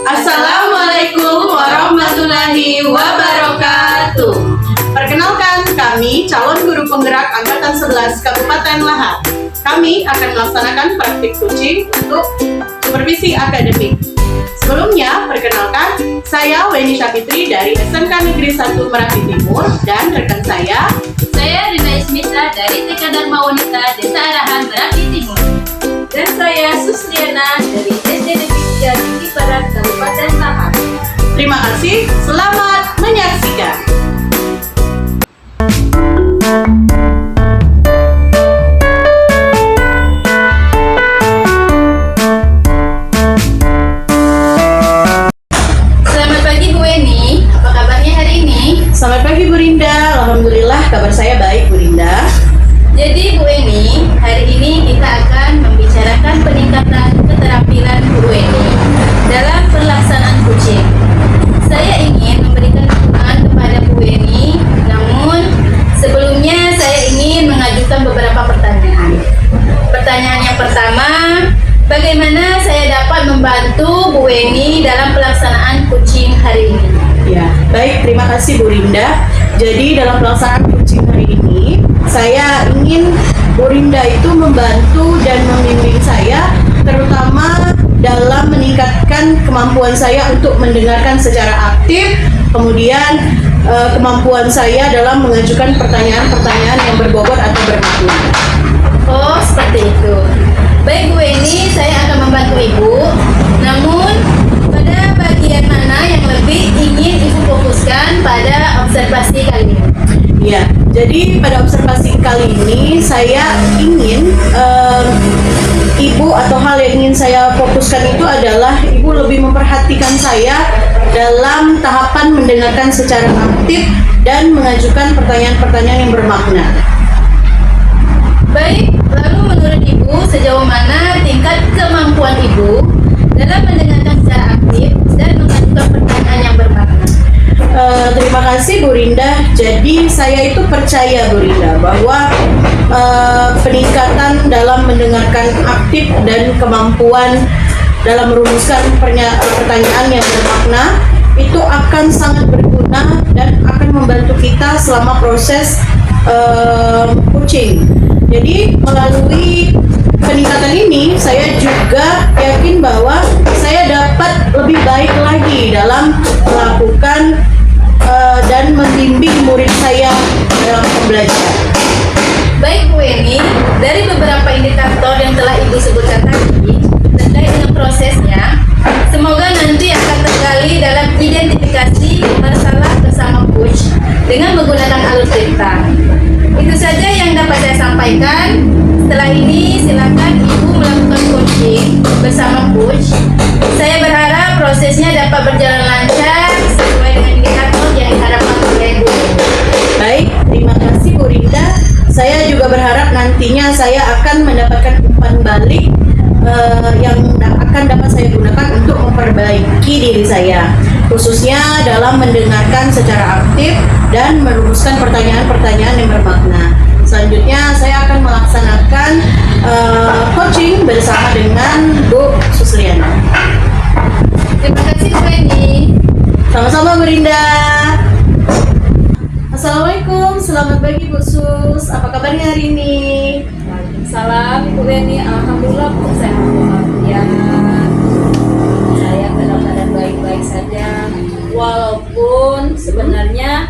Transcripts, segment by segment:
Assalamualaikum warahmatullahi wabarakatuh. Perkenalkan, kami calon guru penggerak Angkatan 11 Kabupaten Lahat. Kami akan melaksanakan praktik coaching untuk supervisi akademik. Sebelumnya, perkenalkan, saya Weni Syafitri dari SMK Negeri 1 Merapi Timur dan rekan saya Rina Ismita dari TK Dharma Wanita Desa Arahan Merapi Timur. Dan saya Susliana dari SD Negeri 3 Tinggi Barat Kabupaten Lahat. Terima kasih, selamat menyaksikan. Selamat pagi Bu Weni, apa kabarnya hari ini? Selamat pagi Bu Rinda, alhamdulillah kabar saya baik Bu Rinda. Jadi Bu Weni, hari ini kita akan membicarakan peningkatan keterampilan Bu Weni dalam pelaksanaan coaching. Saya ingin memberikan dukungan kepada Bu Weni, namun sebelumnya saya ingin mengajukan beberapa pertanyaan. Pertanyaan yang pertama, bagaimana saya dapat membantu Bu Weni dalam pelaksanaan coaching hari ini? Ya, baik, terima kasih Bu Rinda. Jadi dalam pelaksanaan coaching hari ini, saya ingin Bu Rinda itu membantu dan membimbing saya, terutama dalam meningkatkan kemampuan saya untuk mendengarkan secara aktif, kemudian kemampuan saya dalam mengajukan pertanyaan-pertanyaan yang berbobot atau bermakna. Oh, seperti itu. Baik Bu Weni, saya akan membantu Ibu. Namun, pada bagian mana yang lebih ingin Ibu fokuskan pada observasi kali ini? Ya, jadi pada observasi kali ini saya ingin Ibu atau hal yang ingin saya fokuskan itu adalah Ibu lebih memperhatikan saya dalam tahapan mendengarkan secara aktif dan mengajukan pertanyaan-pertanyaan yang bermakna. Baik, lalu menurut Ibu sejauh mana tingkat kemampuan Ibu dalam mendengarkan secara aktif dan mengajukan pertanyaan yang bermakna? Terima kasih Bu Rinda. Jadi saya itu percaya Bu Rinda bahwa peningkatan dalam mendengarkan aktif dan kemampuan dalam merumuskan pertanyaan yang bermakna itu akan sangat berguna dan akan membantu kita selama proses coaching. Jadi melalui peningkatan ini saya juga yakin bahwa saya dapat lebih baik lagi dalam melakukan dan membimbing murid saya dalam pembelajaran. Baik Bu Weni, dari beberapa indikator yang telah Ibu sebutkan tadi terkait dengan prosesnya, semoga nanti akan tergali dalam identifikasi masalah bersama coach dengan menggunakan alur cerita. Itu saja yang dapat saya sampaikan. Setelah ini silakan Ibu melakukan coaching bersama coach. Saya berharap prosesnya dapat berjalan lancar sesuai dengan indikator yang diharapkan oleh Ibu. Baik, terima kasih Bu Rinda. Saya juga berharap nantinya saya akan mendapatkan umpan balik yang akan dapat saya gunakan untuk memperbaiki diri saya, khususnya dalam mendengarkan secara aktif dan merumuskan pertanyaan-pertanyaan yang bermakna. Selanjutnya saya akan melaksanakan coaching bersama dengan Bu Susliana. Terima kasih Bu Weni. Sama-sama Bu Rinda. Assalamualaikum, selamat pagi Bu Sus. Apa kabarnya hari ini? Waalaikumsalam Ibu Weni, alhamdulillah Bu, sehat walafiat. Saya dalam keadaan baik-baik saja. Walaupun sebenarnya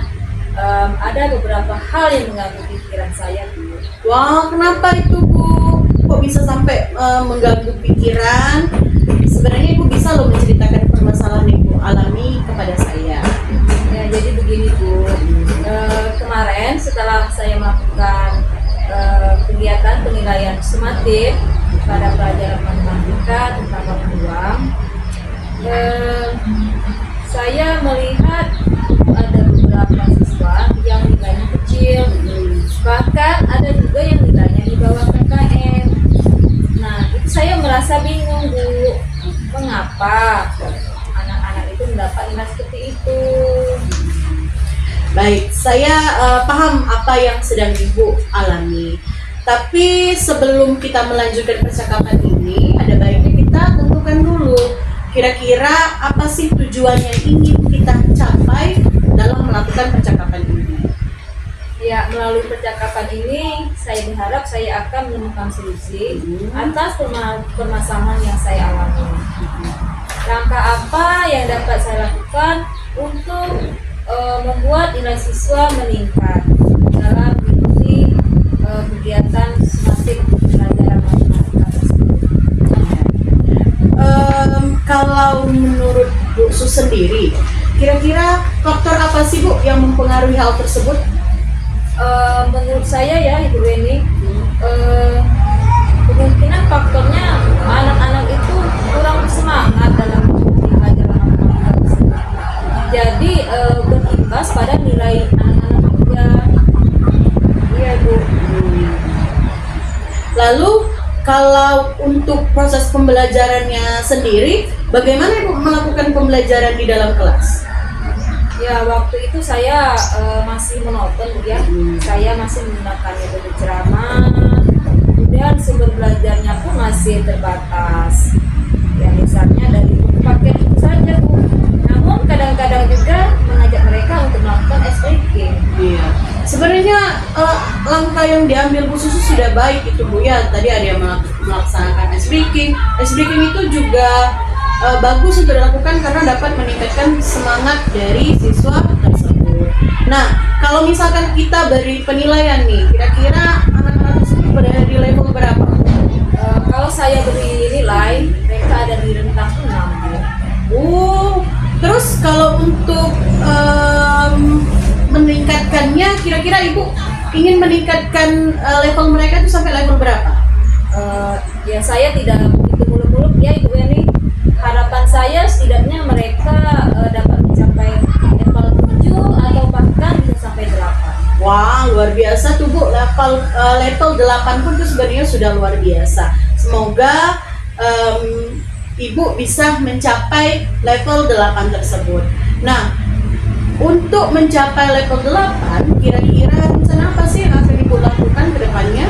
ada beberapa hal yang mengganggu pikiran saya Bu. Wah, kenapa itu Bu? Kok bisa sampai mengganggu pikiran? Sebenarnya Ibu bisa loh menceritakan permasalahan yang Ibu alami kepada saya. Ya, jadi begini Bu, kemarin setelah saya melakukan kegiatan penilaian sumatif pada pelajaran matematika tentang waktu luang, saya melihat ada beberapa siswa yang nilainya kecil, bahkan ada juga yang nilainya di bawah KKM. Nah, itu saya merasa bingung Bu, mengapa anak-anak itu mendapat nilai seperti itu. Baik, saya paham apa yang sedang Ibu alami. Tapi sebelum kita melanjutkan percakapan ini, ada baiknya kita tentukan dulu kira-kira apa sih tujuan yang ingin kita capai dalam melakukan percakapan ini. Ya, melalui percakapan ini saya berharap saya akan menemukan solusi atas permasalahan yang saya alami. Langkah apa yang dapat saya lakukan untuk membuat nilai siswa meningkat dalam mengikuti kegiatan sistematik pelajaran matematika tersebut. Kalau menurut Bu Sus sendiri, kira-kira faktor apa sih Bu yang mempengaruhi hal tersebut? Menurut saya ya Ibu Weni, kemungkinan faktornya anak-anak itu kurang semangat dalam mengikuti pelajaran matematika tersebut. Jadi berimbas pada nilai anak-anak juga. Iya Bu. Lalu kalau untuk proses pembelajarannya sendiri, bagaimana Ibu melakukan pembelajaran di dalam kelas? Ya, waktu itu saya masih monoton ya. Saya masih menggunakan metode ceramah. Kemudian sumber belajarnya pun masih terbatas. Ya, misalnya dari buku paket itu saja Bu. Namun kadang-kadang juga mengajak mereka untuk melakukan SPK. Iya. Sebenarnya langkah yang diambil Bu Susu sudah baik itu Bu ya. Tadi ada yang melaksanakan ice breaking. Ice breaking itu juga bagus untuk dilakukan karena dapat meningkatkan semangat dari siswa tersebut. Nah, kalau misalkan kita beri penilaian nih, kira-kira anak-anak tersebut berada di level berapa? Kalau saya beri nilai, mereka ada di rentang 6. Terus kalau untuk meningkatkannya, kira-kira Ibu ingin meningkatkan level mereka itu sampai level berapa? Ya saya tidak begitu muluk-muluk ya Ibu Weni. Harapan saya setidaknya mereka dapat mencapai level 7 atau bahkan bisa sampai 8. Wah, luar biasa tuh Bu. Level 8 pun itu sebenarnya sudah luar biasa. Semoga Ibu bisa mencapai level 8 tersebut. Nah, untuk mencapai level 8, kira-kira rencana apa sih yang akan Ibu lakukan ke depannya?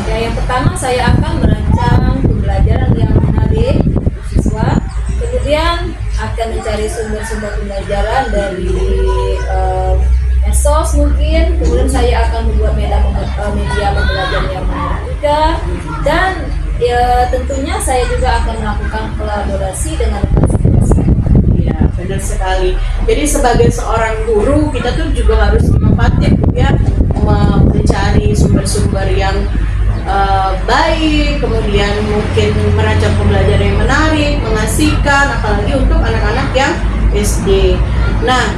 Ya, yang pertama saya akan merancang pembelajaran yang menarik untuk siswa. Kemudian akan mencari sumber-sumber pembelajaran dari medsos mungkin. Kemudian saya akan membuat media pembelajaran yang menarik juga. Dan ya tentunya saya juga akan melakukan kolaborasi dengan rekan-rekan. Iya, benar sekali. Jadi sebagai seorang guru, kita tuh juga harus inovatif ya, mencari sumber-sumber yang baik, kemudian mungkin merancang pembelajaran yang menarik, mengasihkan, apalagi untuk anak-anak yang SD. Nah,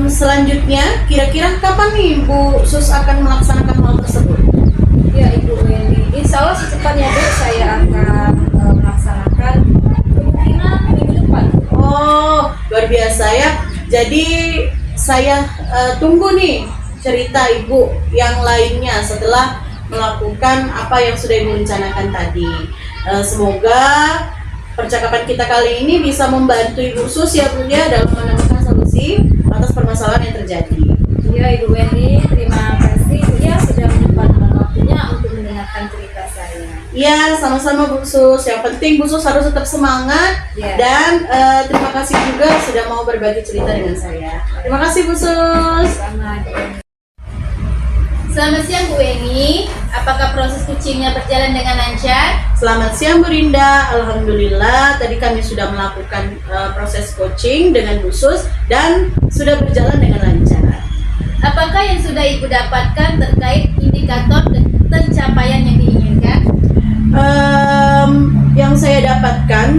selanjutnya, kira-kira kapan nih Bu Sus akan melaksanakan hal tersebut? Ya Ibu Weni, insya Allah secepatnya Bu saya akan melaksanakan kemungkinan minggu depan. Oh, luar biasa ya. Jadi saya tunggu nih cerita Ibu yang lainnya setelah melakukan apa yang sudah Ibu rencanakan tadi. Semoga percakapan kita kali ini bisa membantu Ibu Sus ya Bu ya dalam menemukan solusi atas permasalahan yang terjadi. Ya Ibu Weni, terima kasih ya sudah menyempatkan waktunya untuk mendengarkan cerita saya. Iya, sama-sama Bu Sus. Yang penting Bu Sus harus tetap semangat dan terima kasih juga sudah mau berbagi cerita dengan saya. Terima kasih Bu Sus. Selamat. Selamat siang Bu Weni, apakah proses coachingnya berjalan dengan lancar? Selamat siang Bu Rinda. Alhamdulillah tadi kami sudah melakukan proses coaching dengan Bu Sus dan sudah berjalan dengan lancar. Apakah yang sudah Ibu dapatkan terkait indikator pencapaian yang diinginkan? Yang saya dapatkan,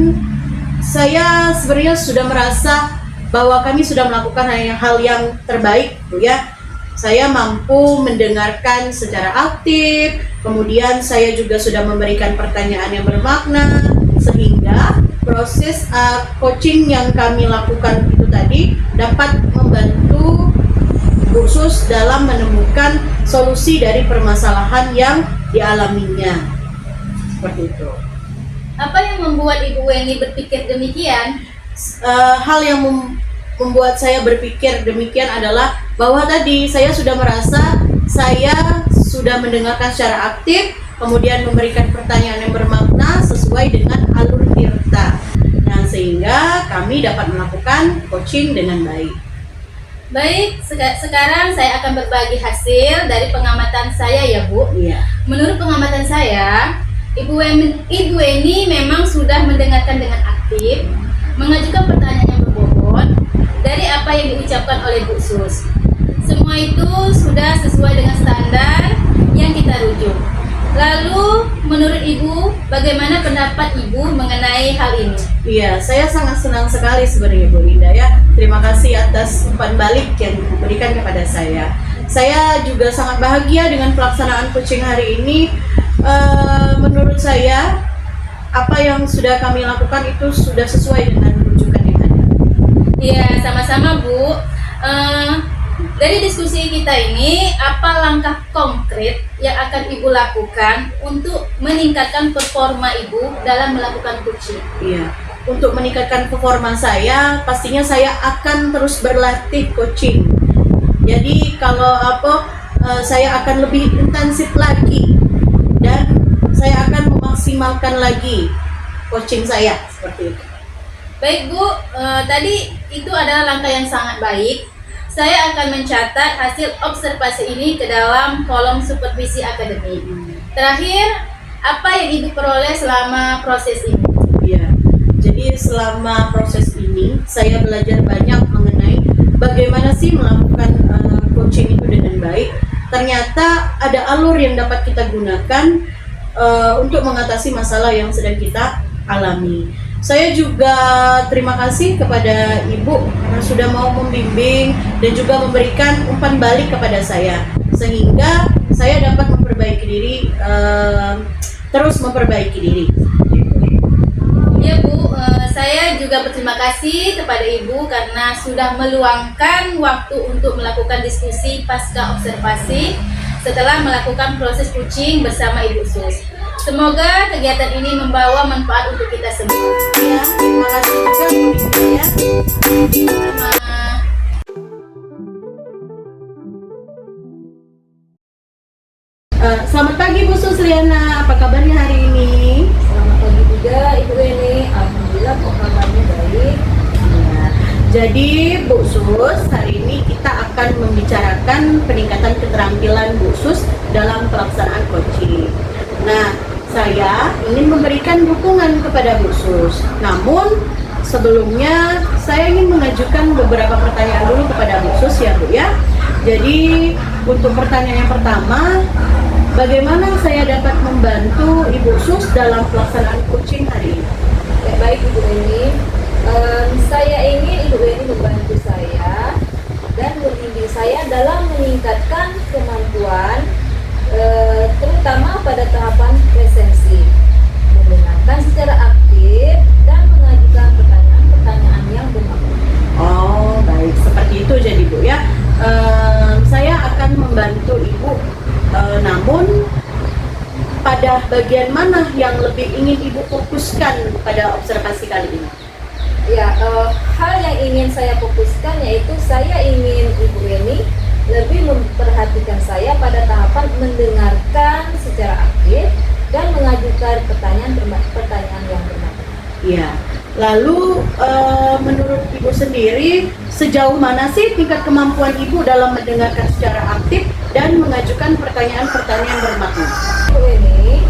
saya sebenarnya sudah merasa bahwa kami sudah melakukan hal yang terbaik Bu ya. Saya mampu mendengarkan secara aktif, kemudian saya juga sudah memberikan pertanyaan yang bermakna, sehingga proses coaching yang kami lakukan itu tadi dapat membantu khusus dalam menemukan solusi dari permasalahan yang dialaminya. Seperti itu. Apa yang membuat Ibu Weni berpikir demikian? Hal yang membuat saya berpikir demikian adalah bahwa tadi saya sudah merasa saya sudah mendengarkan secara aktif, kemudian memberikan pertanyaan yang bermakna sesuai dengan alur tirta. Nah, sehingga kami dapat melakukan coaching dengan baik. Baik, sekarang saya akan berbagi hasil dari pengamatan saya ya Bu. Iya. Menurut pengamatan saya, Ibu Weni memang sudah mendengarkan dengan aktif, mengajukan pertanyaan yang berbobot dari apa yang diucapkan oleh Bu Sus. Semua itu sudah sesuai dengan standar yang kita rujuk. Lalu, menurut Ibu, bagaimana pendapat Ibu mengenai hal ini? Iya, saya sangat senang sekali sebenarnya Bu Linda ya. Terima kasih atas umpan balik yang diberikan kepada saya. Saya juga sangat bahagia dengan pelaksanaan coaching hari ini. Menurut saya, apa yang sudah kami lakukan itu sudah sesuai dengan rujukan yang ada. Iya, sama-sama Bu. Dari diskusi kita ini, apa langkah konkret yang akan Ibu lakukan untuk meningkatkan performa Ibu dalam melakukan coaching? Iya, untuk meningkatkan performa saya, pastinya saya akan terus berlatih coaching. Jadi saya akan lebih intensif lagi dan saya akan memaksimalkan lagi coaching saya seperti itu. Baik Bu, tadi itu adalah langkah yang sangat baik. Saya akan mencatat hasil observasi ini ke dalam kolom supervisi akademik. Terakhir, apa yang Ibu peroleh selama proses ini? Iya, jadi selama proses ini saya belajar banyak mengenai bagaimana sih melakukan coaching itu dengan baik. Ternyata ada alur yang dapat kita gunakan untuk mengatasi masalah yang sedang kita alami. Saya juga terima kasih kepada Ibu karena sudah mau membimbing dan juga memberikan umpan balik kepada saya, sehingga saya dapat memperbaiki diri, terus memperbaiki diri. Ya Bu, saya juga berterima kasih kepada Ibu karena sudah meluangkan waktu untuk melakukan diskusi pasca observasi setelah melakukan proses coaching bersama Ibu Sus. Semoga kegiatan ini membawa manfaat untuk kita semua. Ya, terima kasih juga Bu Linda ya. Selamat pagi Bu Susriana, apa kabarnya hari ini? Selamat pagi juga Ibu Weni. Alhamdulillah kok kabarnya baik. Jadi Bu Sus, hari ini kita akan membicarakan peningkatan keterampilan Bu Sus dalam pelaksanaan coaching. Nah, saya ingin memberikan dukungan kepada Bu Sus. Namun, sebelumnya saya ingin mengajukan beberapa pertanyaan dulu kepada Bu Sus ya Bu ya. Jadi, untuk pertanyaan yang pertama, bagaimana saya dapat membantu Ibu Sus dalam pelaksanaan coaching hari ini? Ya, baik Ibu Weni. Saya ingin Ibu Weni membantu saya dan membimbing saya dalam meningkatkan kemampuan terutama pada tahapan presensi, mendengarkan secara aktif dan mengajukan pertanyaan-pertanyaan yang bermakna. Oh, baik, seperti itu jadi Bu ya. Saya akan membantu Ibu, namun pada bagian mana yang lebih ingin Ibu fokuskan pada observasi kali ini? Ya, hal yang ingin saya fokuskan yaitu saya ingin Ibu Weni lebih memperhatikan saya pada tahapan mendengarkan secara aktif dan mengajukan pertanyaan yang bermakna. Iya. Lalu menurut Ibu sendiri, sejauh mana sih tingkat kemampuan Ibu dalam mendengarkan secara aktif dan mengajukan pertanyaan-pertanyaan bermakna? Ibu Weni,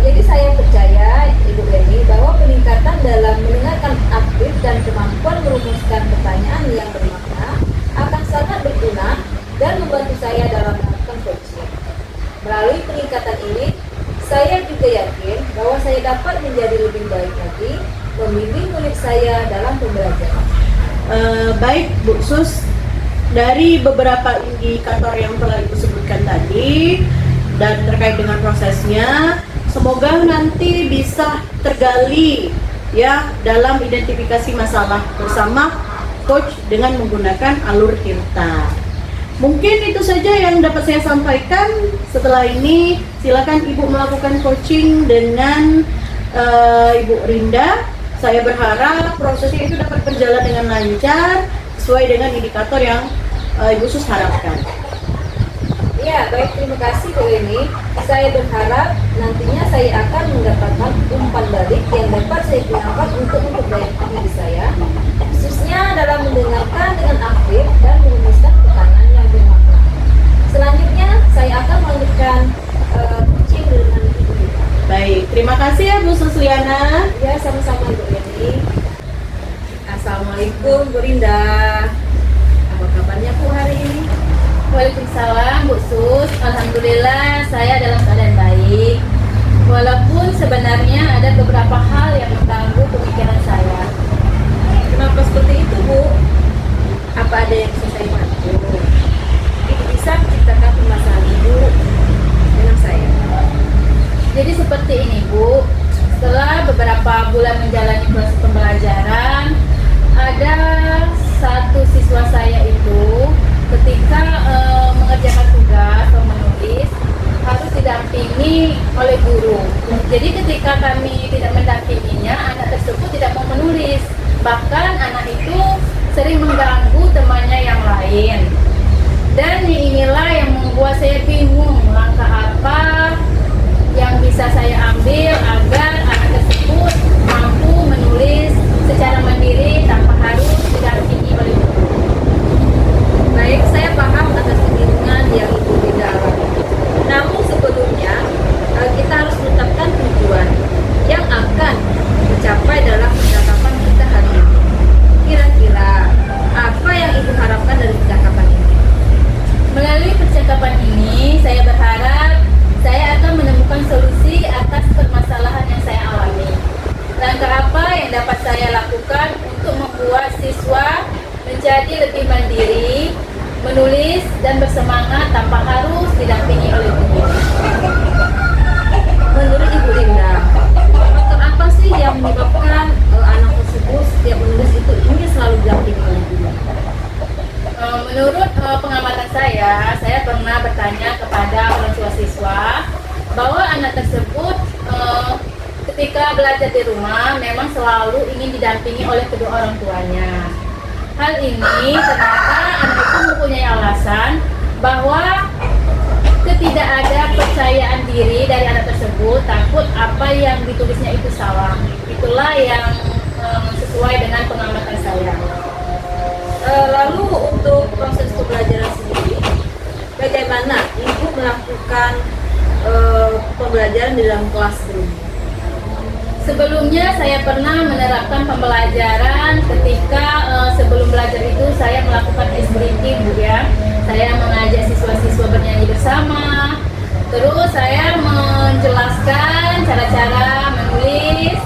jadi saya percaya Ibu Weni bahwa peningkatan dalam mendengarkan aktif dan kemampuan merumuskan pertanyaan yang bermakna akan sangat berguna dan membantu saya dalam melakukan coaching. Melalui peningkatan ini, saya juga yakin bahwa saya dapat menjadi lebih baik lagi membimbing murid saya dalam pembelajaran. Baik Bu Sus, dari beberapa indikator yang telah Ibu sebutkan tadi dan terkait dengan prosesnya, semoga nanti bisa tergali ya dalam identifikasi masalah bersama coach dengan menggunakan alur tirta. Mungkin itu saja yang dapat saya sampaikan. Setelah ini silakan Ibu melakukan coaching dengan Ibu Rinda. Saya berharap prosesnya itu dapat berjalan dengan lancar sesuai dengan indikator yang Ibu Sus harapkan. Iya, baik, terima kasih Bu Eni. Saya berharap nantinya saya akan mendapatkan umpan balik yang dapat saya gunakan untuk memperbaiki diri saya, khususnya dalam mendengarkan dengan aktif dan merumuskan tekanan yang bermakna. Selanjutnya, saya akan melanjutkan coaching dengan Ibu Rita. Baik, terima kasih ya Bu Susliana. Ya, sama-sama Bu Eni. Assalamualaikum Bu Rinda. Apa kabarnya Bu hari ini? Waalaikumsalam Bu Sus. Alhamdulillah saya dalam keadaan baik. Walaupun sebenarnya ada beberapa hal yang mengganggu pemikiran saya. Kenapa seperti itu Bu? Apa ada yang bisa saya bantu? Ibu bisa ceritakan permasalahan Ibu dengan saya. Jadi seperti ini Bu, setelah beberapa bulan menjalani proses pembelajaran, ada satu siswa saya itu ketika mengerjakan tugas atau menulis harus didampingi oleh guru. Jadi ketika kami tidak mendampinginya, anak tersebut tidak mau menulis. Bahkan anak itu sering mengganggu temannya yang lain. Dan inilah yang membuat saya bingung langkah apa yang bisa saya ambil agar anak tersebut mampu menulis secara mandiri tanpa harus didampingi oleh guru. Baik, saya paham atas kebingungan yang Ibu Rida alami. Namun sebelumnya, kita harus menetapkan tujuan yang akan dicapai dalam percakapan kita hari ini. Kira-kira apa yang Ibu harapkan dari percakapan ini? Melalui percakapan ini, saya berharap saya akan menemukan solusi atas permasalahan yang saya alami. Langkah apa yang dapat saya lakukan untuk membuat siswa menjadi lebih mandiri, menulis dan bersemangat tanpa harus didampingi oleh guru. Menurut Ibu Rinda, faktor apa sih yang menyebabkan anak tersebut setiap menulis itu ingin selalu didampingi oleh guru? Menurut pengamatan saya pernah bertanya kepada orang tua siswa bahwa anak tersebut ketika belajar di rumah memang selalu ingin didampingi oleh kedua orang tuanya. Hal ini ternyata anak itu mempunyai alasan bahwa tidak ada percayaan diri dari anak tersebut, takut apa yang ditulisnya itu salah. Itulah yang sesuai dengan pengamatan saya. Lalu untuk proses pembelajaran sendiri, bagaimana Ibu melakukan pembelajaran di dalam kelas sebelumnya? Sebelumnya saya pernah menerapkan pembelajaran ketika sebelum belajar itu saya melakukan ice breaking Bu ya. Saya mengajak siswa-siswa bernyanyi bersama. Terus saya menjelaskan cara-cara menulis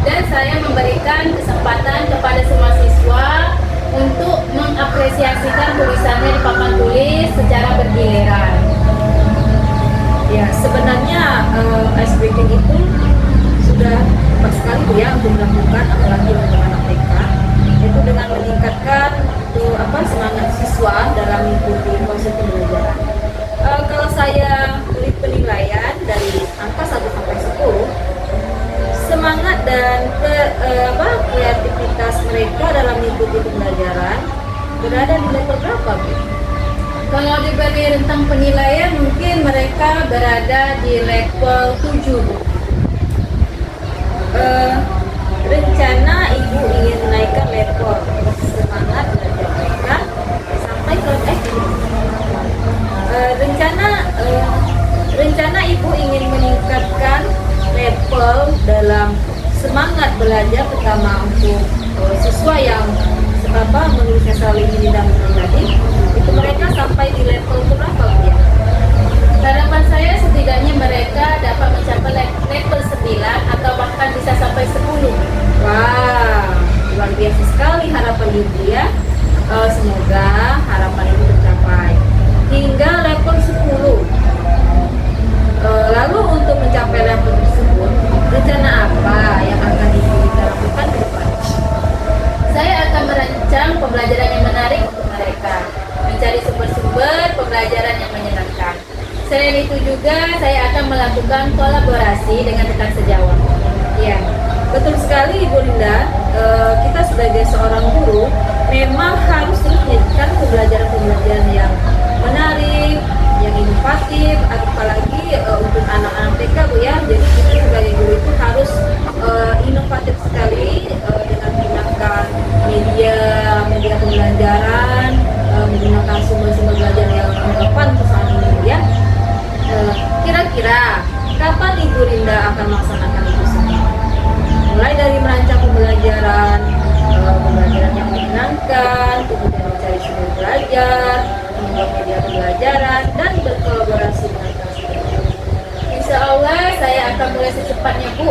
dan saya memberikan kesempatan kepada semua siswa untuk mengapresiasikan tulisannya di papan tulis secara bergiliran. Ya, sebenarnya ice breaking itu sudah tepat sekali Bu ya untuk dilakukan, apalagi untuk anak TK, itu dengan meningkatkan semangat siswa dalam mengikuti proses pembelajaran. Kalau saya beri penilaian dari angka 1 sampai 10, semangat dan kreativitas mereka dalam mengikuti pembelajaran berada di level berapa Bu? Kalau dibagi rentang penilaian mungkin mereka berada di level 7 Bu. Rencana Ibu ingin menaikkan level semangat belajar mereka sampai ke rencana Ibu ingin meningkatkan level dalam semangat belajar, terutama untuk siswa yang menulisnya selalu ingin didampingi tadi, itu mereka sampai di level berapa ya? Harapan saya setidaknya mereka dapat mencapai level 9 atau bahkan bisa sampai 10. Wah, luar biasa sekali harapan Ibu ya. Semoga harapan Ibu tercapai hingga level 10. Lalu untuk mencapai level tersebut, rencana apa yang akan Ibu lakukan ke depan? Saya akan merancang pembelajaran yang menarik untuk mereka, mencari sumber-sumber pembelajaran yang menyenangkan. Selain itu juga saya akan melakukan kolaborasi dengan rekan sejawat. Ya, betul sekali Ibu Rinda. Kita sebagai seorang guru memang harus terus menjadikan pembelajaran yang menarik, yang inovatif, apalagi untuk anak-anak TK Bu ya. Jadi kita sebagai guru itu harus inovatif sekali dengan menggunakan media pembelajaran, menggunakan sumber-sumber belajar yang relevan untuk saat ini Bu ya. Kira-kira kapan Ibu Rinda akan melaksanakan itu semua? Mulai dari merancang pembelajaran yang menyenangkan, kemudian mencari sumber belajar, membuat media pembelajaran, dan berkolaborasi dengan kelas. Insya Allah saya akan mulai secepatnya Bu.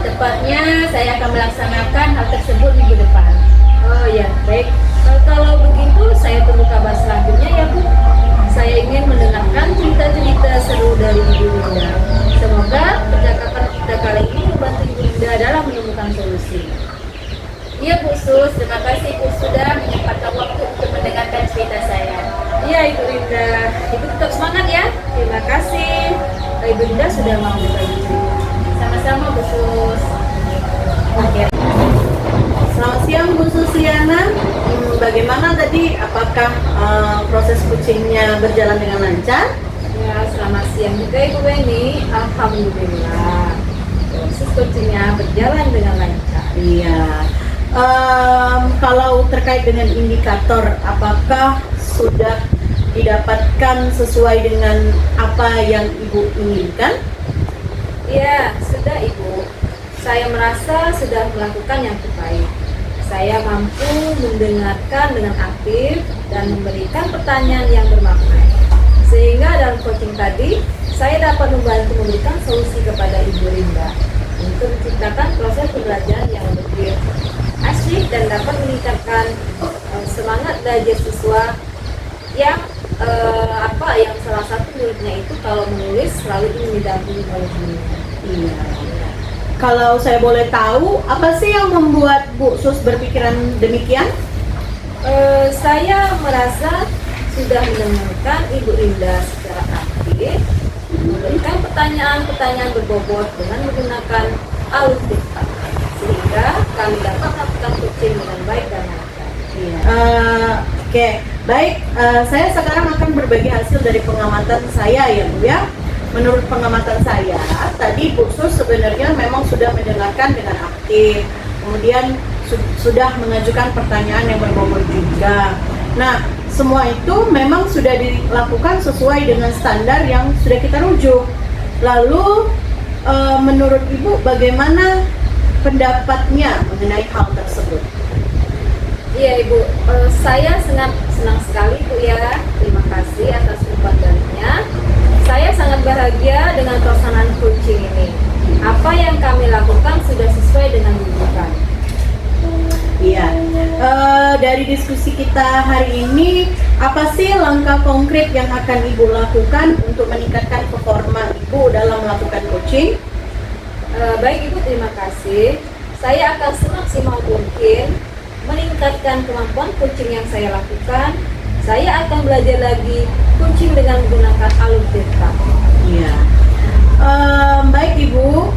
Tepatnya saya akan melaksanakan hal tersebut minggu depan. Oh ya, baik. Kalau begitu saya tunggu kabar selanjutnya ya Bu. Saya ingin mendengarkan cerita-cerita seru dari Ibu Rinda. Semoga percakapan kita kali ini membantu Ibu Rinda dalam menemukan solusi. Iya Bu Sus, terima kasih Bu sudah menyempatkan waktu untuk mendengarkan cerita saya. Iya Ibu Rinda, Ibu tetap semangat ya. Terima kasih Ibu Rinda sudah mau berbagi cerita. Sama-sama Bu Sus. Oke. Selamat siang Bu Susiana. Bagaimana tadi? Apakah proses coachingnya berjalan dengan lancar? Ya, selamat siang juga Ibu Weni. Alhamdulillah, proses coachingnya berjalan dengan lancar. Iya. Kalau terkait dengan indikator, apakah sudah didapatkan sesuai dengan apa yang Ibu inginkan? Ya, sudah Ibu. Saya merasa sudah melakukan yang terbaik. Saya mampu mendengarkan dengan aktif dan memberikan pertanyaan yang bermakna. Sehingga dalam coaching tadi, saya dapat membantu memberikan solusi kepada Ibu Rinda untuk menciptakan proses pembelajaran yang lebih asik dan dapat meningkatkan semangat belajar siswa yang yang salah satu muridnya itu kalau menulis selalu ingin didampingi oleh gurunya. Iya. Kalau saya boleh tahu, apa sih yang membuat Bu Sus berpikiran demikian? Saya merasa sudah mendengarkan Ibu Rinda secara aktif, memberikan pertanyaan-pertanyaan berbobot dengan menggunakan alur cerita, sehingga kami dapat melakukan coaching dengan baik dan lancar. Iya. Oke, baik. Saya sekarang akan berbagi hasil dari pengamatan saya ya Bu ya. Menurut pengamatan saya, tadi Bu Sus sebenarnya memang sudah mendengarkan dengan aktif, kemudian sudah mengajukan pertanyaan yang berbobot juga. Nah, semua itu memang sudah dilakukan sesuai dengan standar yang sudah kita rujuk. Lalu, menurut Ibu bagaimana pendapatnya mengenai hal tersebut? Iya Ibu, saya senang sekali Bu ya. Terima kasih atas umpan balinya. Saya sangat bahagia dengan pelaksanaan coaching ini. Apa yang kami lakukan sudah sesuai dengan rujukan. Iya. Dari diskusi kita hari ini, apa sih langkah konkret yang akan Ibu lakukan untuk meningkatkan performa Ibu dalam melakukan coaching? Baik Ibu, terima kasih. Saya akan semaksimal mungkin meningkatkan kemampuan coaching yang saya lakukan. Saya akan belajar lagi coaching dengan menggunakan alur cerita. Iya. Baik Ibu,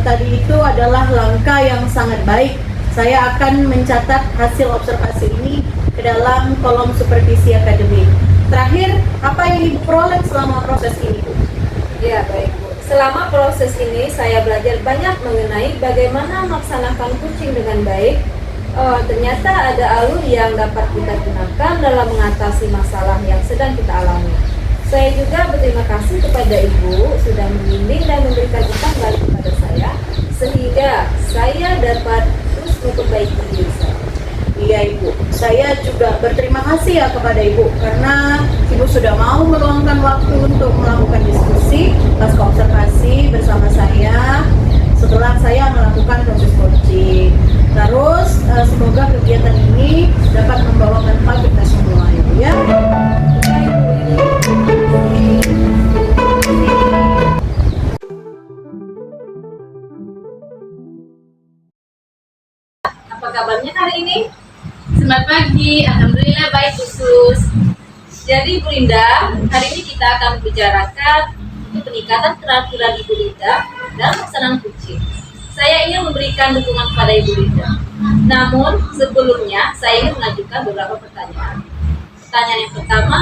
tadi itu adalah langkah yang sangat baik. Saya akan mencatat hasil observasi ini ke dalam kolom supervisi akademik. Terakhir, apa yang Ibu peroleh selama proses ini Bu? Ya baik Bu. Selama proses ini saya belajar banyak mengenai bagaimana melaksanakan coaching dengan baik. Ternyata ada alur yang dapat kita gunakan dalam mengatasi masalah yang sedang kita alami. Saya juga berterima kasih kepada Ibu sudah membimbing dan memberikan umpan balik kepada saya, sehingga saya dapat terus memperbaiki diri saya. Iya Ibu, saya juga berterima kasih ya kepada Ibu karena Ibu sudah mau meluangkan waktu untuk melakukan diskusi pasca observasi bersama saya setelah saya melakukan proses coaching. Terus semoga kegiatan ini dapat membawa manfaat kita semua Ibu ya. Apa kabarnya hari ini? Selamat pagi, alhamdulillah baik Bu Sus. Jadi Bu Rinda, hari ini kita akan membicarakan peningkatan keterampilan Ibu Rinda dalam pelaksanaan coaching. Saya ingin memberikan dukungan kepada Ibu Rinda. Namun sebelumnya saya ingin mengajukan beberapa pertanyaan. Pertanyaan yang pertama,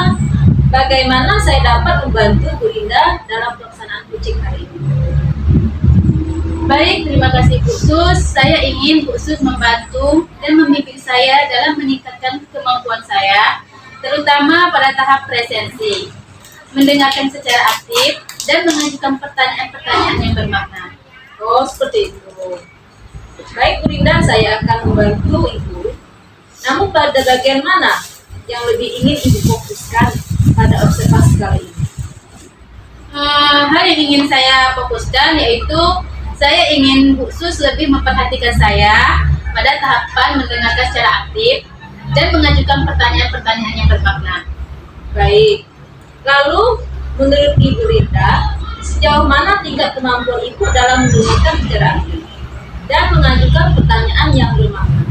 bagaimana saya dapat membantu Bu Linda dalam pelaksanaan coaching hari ini? Baik, terima kasih Bu Sus. Saya ingin Bu Sus membantu dan membimbing saya dalam meningkatkan kemampuan saya, terutama pada tahap presensi, mendengarkan secara aktif, dan mengajukan pertanyaan-pertanyaan yang bermakna. Oh, seperti itu. Baik Bu Linda, saya akan membantu Ibu. Namun pada bagian mana yang lebih ingin Ibu fokuskan pada observasi kali ini? Hal yang ingin saya fokuskan yaitu saya ingin Bu Sus lebih memperhatikan saya pada tahapan mendengarkan secara aktif dan mengajukan pertanyaan-pertanyaan yang bermakna. Baik. Lalu, menurut Ibu Linda, sejauh mana tingkat kemampuan Ibu dalam mendengarkan secara aktif dan mengajukan pertanyaan yang bermakna?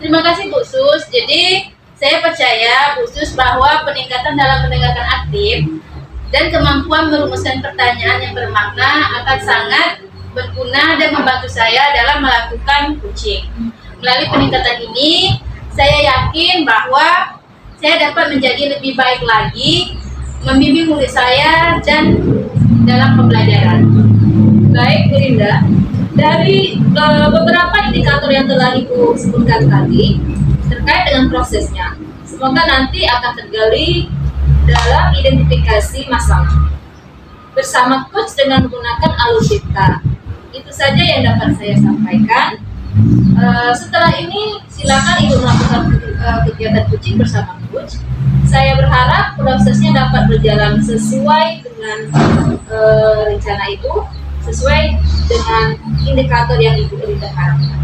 Terima kasih Bu Sus. Jadi saya percaya Bu Sus bahwa peningkatan dalam mendengarkan aktif dan kemampuan merumuskan pertanyaan yang bermakna akan sangat berguna dan membantu saya dalam melakukan coaching. Melalui peningkatan ini, saya yakin bahwa saya dapat menjadi lebih baik lagi, membimbing murid saya dan dalam pembelajaran. Baik Bu Linda, dari beberapa indikator yang telah Ibu sebutkan tadi terkait dengan prosesnya, semoga nanti akan tergali dalam identifikasi masalah bersama coach dengan menggunakan alutsista. Itu saja yang dapat saya sampaikan. Setelah ini silakan Ibu melakukan kegiatan coaching bersama coach. Saya berharap prosesnya dapat berjalan sesuai dengan rencana itu, sesuai dengan indikator yang Ibu Linda harapkan.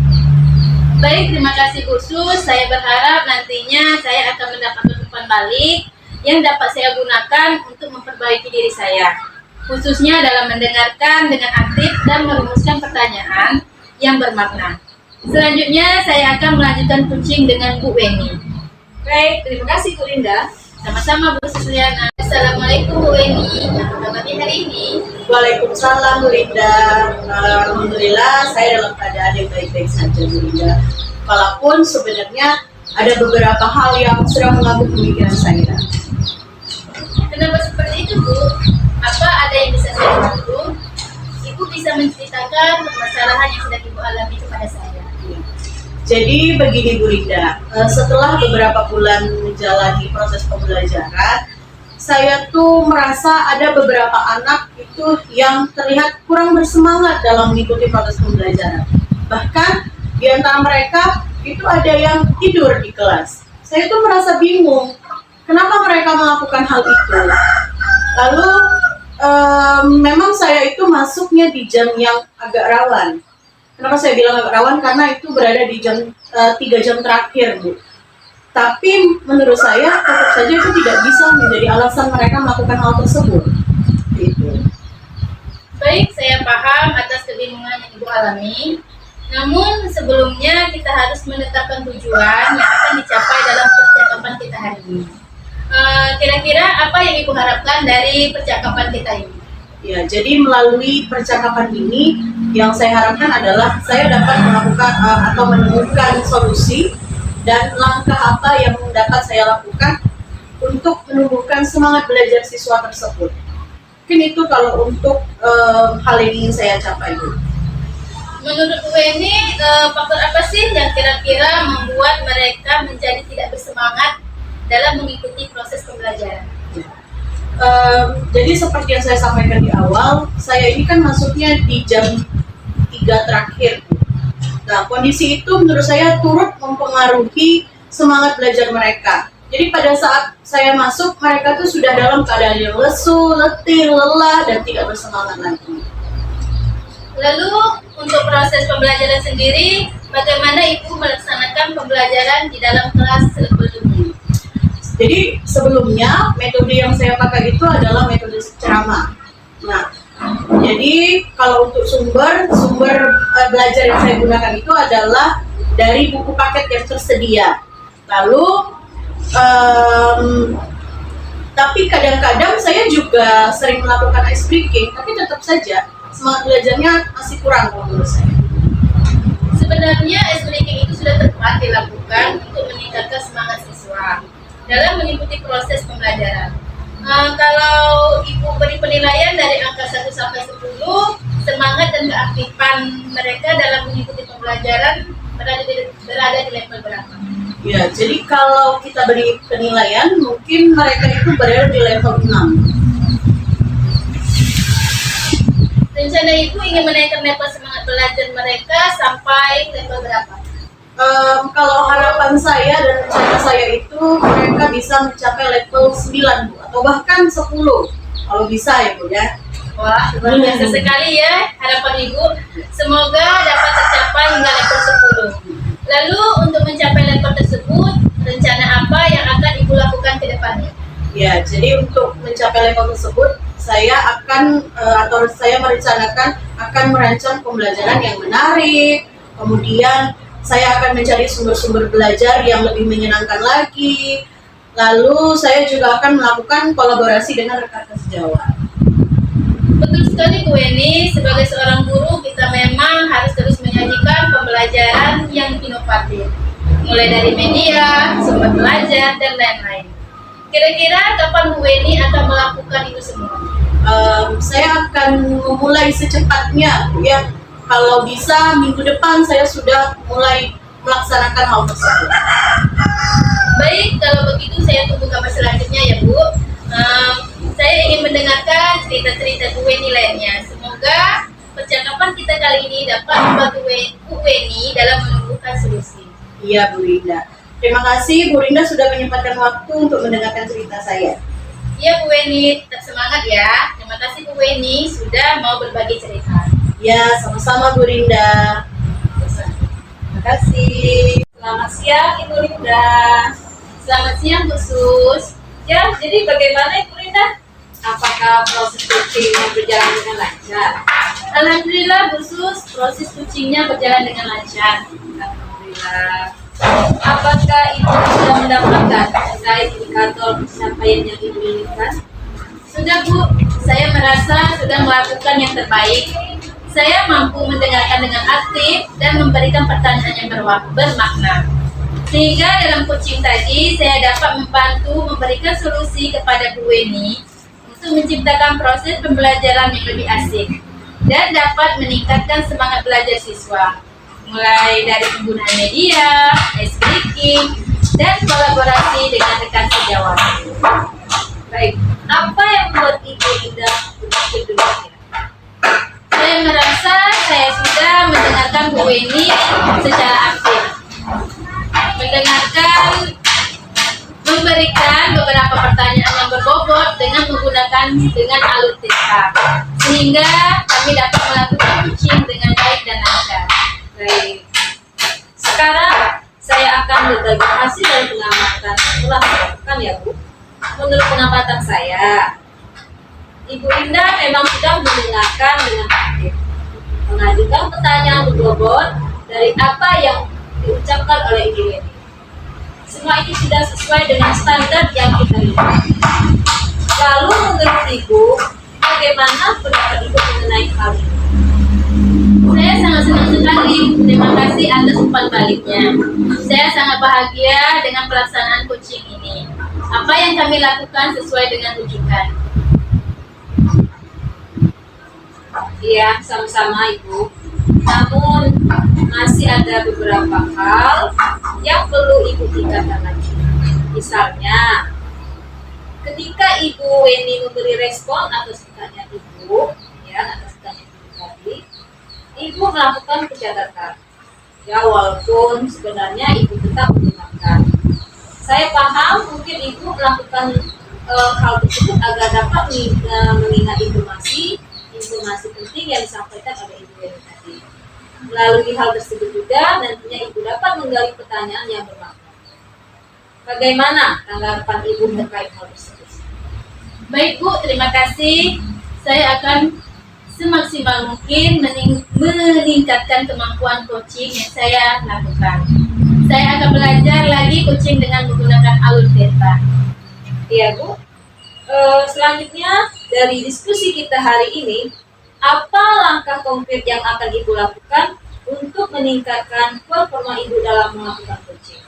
Baik, terima kasih Bu Sus. Saya berharap nantinya saya akan mendapatkan umpan balik yang dapat saya gunakan untuk memperbaiki diri saya, khususnya dalam mendengarkan dengan aktif dan merumuskan pertanyaan yang bermakna. Selanjutnya, saya akan melanjutkan coaching dengan Bu Weni. Baik, terima kasih Bu Linda. Sama-sama Bu Susliana. Assalamualaikum Bu Weni. Apa kabarnya hari ini? Waalaikumsalam Bu Linda. Alhamdulillah saya dalam keadaan yang baik-baik saja Bu Linda. Walaupun sebenarnya ada beberapa hal yang sedang mengganggu pemikiran saya. Kenapa seperti itu Bu? Apa ada yang bisa saya bantu? Ibu bisa menceritakan permasalahan yang sedang Ibu alami kepada saya. Jadi begini Bu Linda, setelah beberapa bulan menjalani proses pembelajaran, saya tuh merasa ada beberapa anak itu yang terlihat kurang bersemangat dalam mengikuti proses pembelajaran. Bahkan di antara mereka itu ada yang tidur di kelas. Saya tuh merasa bingung, kenapa mereka melakukan hal itu. Lalu memang saya itu masuknya di jam yang agak rawan. Kenapa saya bilang agak rawan? Karena itu berada di jam 3 jam terakhir, Bu. Tapi menurut saya tetap saja itu tidak bisa menjadi alasan mereka melakukan hal tersebut. Gitu. Baik, saya paham atas kebingungan yang Ibu alami. Namun sebelumnya kita harus menetapkan tujuan yang akan dicapai dalam percakapan kita hari ini. Kira-kira apa yang Ibu harapkan dari percakapan kita ini? Ya, jadi melalui percakapan ini yang saya harapkan adalah saya dapat melakukan atau menemukan solusi dan langkah apa yang dapat saya lakukan untuk menumbuhkan semangat belajar siswa tersebut. Mungkin itu kalau untuk hal yang ingin saya capai. Menurut Bu Weni, faktor apa sih yang kira-kira membuat mereka menjadi tidak bersemangat dalam mengikuti proses pembelajaran? Jadi seperti yang saya sampaikan di awal, saya ini kan masuknya di jam 3 terakhir. Nah, kondisi itu menurut saya turut mempengaruhi semangat belajar mereka. Jadi pada saat saya masuk, mereka tuh sudah dalam keadaan yang lesu, letih, lelah, dan tidak bersemangat lagi. Lalu untuk proses pembelajaran sendiri, bagaimana Ibu melaksanakan pembelajaran di dalam kelas sebelumnya? Jadi sebelumnya metode yang saya pakai itu adalah metode ceramah. Nah, jadi kalau untuk sumber belajar yang saya gunakan itu adalah dari buku paket yang tersedia. Lalu tapi kadang-kadang saya juga sering melakukan ice breaking, tapi tetap saja semangat belajarnya masih kurang menurut saya. Sebenarnya ice breaking itu sudah tepat dilakukan untuk meningkatkan semangat siswa. dalam mengikuti proses pembelajaran. Kalau Ibu beri penilaian dari angka 1 sampai 10, semangat dan keaktifan mereka dalam mengikuti pembelajaran berada di level berapa? Ya, jadi kalau kita beri penilaian, mungkin mereka itu berada di level 6. Rencana Ibu ingin menaikkan level semangat belajar mereka sampai level berapa? Kalau harapan saya dan rencana saya itu mereka bisa mencapai level 9 Bu, atau bahkan 10 kalau bisa ya Bu ya. Wah, luar biasa sekali ya harapan Ibu. Semoga dapat tercapai hingga level 10. Lalu untuk mencapai level tersebut, rencana apa yang akan Ibu lakukan ke depannya? Ya, jadi untuk mencapai level tersebut, saya akan atau saya merencanakan akan merancang pembelajaran yang menarik. Kemudian saya akan mencari sumber-sumber belajar yang lebih menyenangkan lagi. Lalu saya juga akan melakukan kolaborasi dengan rekan sejawat. Betul sekali Bu Weni, sebagai seorang guru kita memang harus terus menyajikan pembelajaran yang inovatif. Mulai dari media, sumber belajar, dan lain-lain. Kira-kira kapan Bu Weni akan melakukan itu semua? Saya akan memulai secepatnya ya. Kalau bisa minggu depan saya sudah mulai melaksanakan hal tersebut. Baik, kalau begitu saya tunggu kabar selanjutnya ya Bu. Saya ingin mendengarkan cerita-cerita Bu Weni lainnya. Semoga percakapan kita kali ini dapat membantu Bu Weni dalam menemukan solusi. Iya Bu Rinda. Terima kasih Bu Rinda sudah menyempatkan waktu untuk mendengarkan cerita saya. Iya Bu Weni, tetap semangat ya. Terima kasih Bu Weni sudah mau berbagi cerita. Ya, sama-sama Bu Rinda. Terima kasih. Selamat siang Ibu Rinda. Selamat siang Bu Sus. Ya, jadi bagaimana Ibu Rinda? Apakah proses coachingnya berjalan dengan lancar? Alhamdulillah Bu Sus, proses coachingnya berjalan dengan lancar. Alhamdulillah. Apakah Ibu sudah mendapatkan terkait indikator pencapaian yang Ibu inginkan? Sudah Bu, saya merasa sudah melakukan yang terbaik. Saya mampu mendengarkan dengan aktif dan memberikan pertanyaan yang bermakna. Sehingga dalam coaching tadi, saya dapat membantu memberikan solusi kepada Bu Weni untuk menciptakan proses pembelajaran yang lebih asik dan dapat meningkatkan semangat belajar siswa. Mulai dari penggunaan media, ice breaking, dan kolaborasi dengan rekan sejawat. Baik, apa yang membuat Ibu Rinda berpikir demikian? Saya merasa saya sudah mendengarkan Bu Weni secara aktif. Memberikan beberapa pertanyaan yang berbobot dengan menggunakan alur TK, sehingga kami dapat melakukan coaching dengan baik dan lancar. Baik, sekarang saya akan berbagi hasil dari pengamatan yang telah dilakukan ya Bu. Menurut pengamatan saya, Ibu Rinda memang sudah mendengarkan dengan aktif, mengajukan pertanyaan berbobot dari apa yang diucapkan oleh Ibu Weni. Semua itu sudah sesuai dengan standar yang kita lihat. Lalu menurut Ibu, bagaimana pendapat Ibu mengenai hal ini? Saya sangat senang sekali. Terima kasih atas umpan baliknya. Saya sangat bahagia dengan pelaksanaan coaching ini. Apa yang kami lakukan sesuai dengan rujukan. Iya, sama-sama Ibu. Namun masih ada beberapa hal yang perlu Ibu tingkatkan lagi. Misalnya, ketika Ibu Weni memberi respon atas pertanyaan Ibu, atas pertanyaan Ibu tadi, Ibu melakukan pencatatan. Ya, walaupun sebenarnya Ibu tetap mendengarkan. Saya paham mungkin Ibu melakukan hal tersebut agar dapat mengingat informasi penting yang disampaikan oleh Ibu Weni tadi. Melalui hal tersebut juga nantinya Ibu dapat menggali pertanyaan yang bermakna. Bagaimana tanggapan Ibu terkait hal tersebut? Baik Bu, terima kasih. Saya akan semaksimal mungkin meningkatkan kemampuan coaching yang saya lakukan. Saya akan belajar lagi coaching dengan menggunakan alur theta. Iya Bu. Selanjutnya dari diskusi kita hari ini, apa langkah konkret yang akan Ibu lakukan untuk meningkatkan performa Ibu dalam melakukan coaching?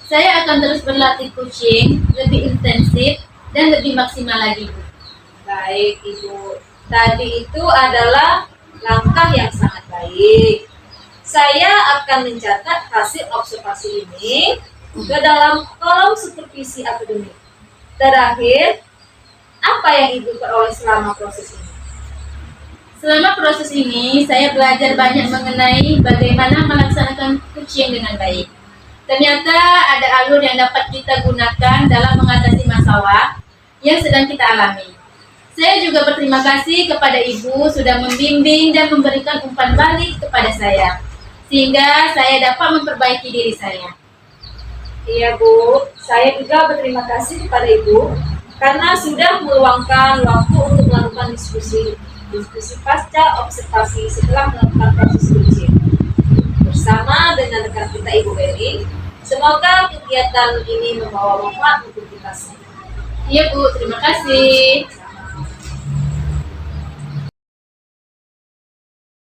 Saya akan terus berlatih kucing lebih intensif dan lebih maksimal lagi, Bu. Baik, Ibu. Tadi itu adalah langkah yang sangat baik. Saya akan mencatat hasil observasi ini ke dalam kolom supervisi akademik. Terakhir, apa yang Ibu peroleh selama proses ini? Selama proses ini, saya belajar banyak mengenai bagaimana melaksanakan kucing dengan baik. Ternyata ada alur yang dapat kita gunakan dalam mengatasi masalah yang sedang kita alami. Saya juga berterima kasih kepada Ibu sudah membimbing dan memberikan umpan balik kepada saya, sehingga saya dapat memperbaiki diri saya. Iya, Bu. Saya juga berterima kasih kepada Ibu karena sudah meluangkan waktu untuk melakukan diskusi pasca observasi setelah melakukan proses kucing bersama dengan rekan kita Ibu Weni. Semoga kegiatan ini membawa manfaat untuk kita semua. Iya, Bu, terima kasih.